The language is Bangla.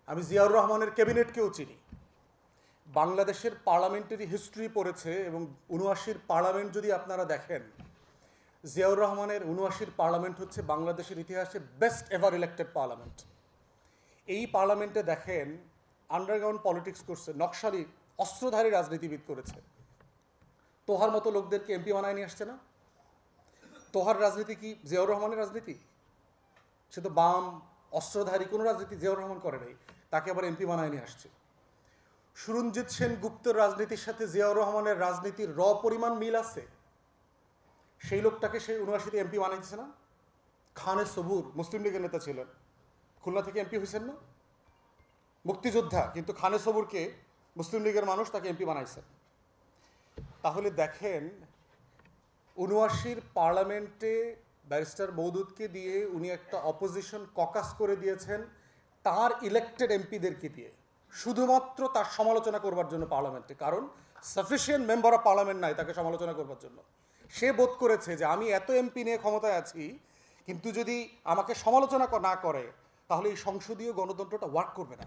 আমি জিয়াউর রহমানের ক্যাবিনেটকেও চিনি। বাংলাদেশের পার্লামেন্টারি হিস্ট্রি পড়েছে এবং ৭৯-র পার্লামেন্ট যদি আপনারা দেখেন, জিয়াউর রহমানের ৭৯-র পার্লামেন্ট হচ্ছে বাংলাদেশের ইতিহাসে বেস্ট এভার ইলেক্টেড পার্লামেন্ট। এই পার্লামেন্টে দেখেন আন্ডারগ্রাউন্ড পলিটিক্স করছে, নকশালি অস্ত্রধারী রাজনীতিবিদ করেছে। তোহার মতো লোকদেরকে এমপি বানায় নিয়ে আসছে না? তোহার রাজনীতি কি জিয়াউর রহমানের রাজনীতি? সে তো বাম অস্ত্রধারী কোনো রাজনীতি জিয়াউর রহমান করে নাই, তাকে আবার এমপি বানায় নিয়ে আসছে। সুরঞ্জিত সেন গুপ্তের রাজনীতির সাথে জিয়াউর রহমানের রাজনীতির পরিমাণ মিল আছে। সেই লোকটাকে সেই ৭৯-তে এমপি বানাইছে না? খানে সবুর মুসলিম লীগের নেতা ছিলেন, খুলনা থেকে এমপি হয়েছেন না? মুক্তিযোদ্ধা, কিন্তু খানে সবুরকে মুসলিম লীগের মানুষ তাকে এমপি বানাইছেন। তাহলে দেখেন ৭৯-র পার্লামেন্টে ব্যারিস্টার মওদুদকে দিয়ে উনি একটা অপোজিশন ককাস করে দিয়েছেন তার ইলেক্টেড এমপিদেরকে দিয়ে, শুধুমাত্র তার সমালোচনা করবার জন্য পার্লামেন্টে। কারণ সাফিসিয়েন্ট মেম্বার অফ পার্লামেন্ট নাই তাকে সমালোচনা করবার জন্য। সে বোধ করেছে যে আমি এত এমপি নিয়ে ক্ষমতায় আছি, কিন্তু যদি আমাকে সমালোচনা না করে তাহলে এই সংসদীয় গণতন্ত্রটা ওয়ার্ক করবে না।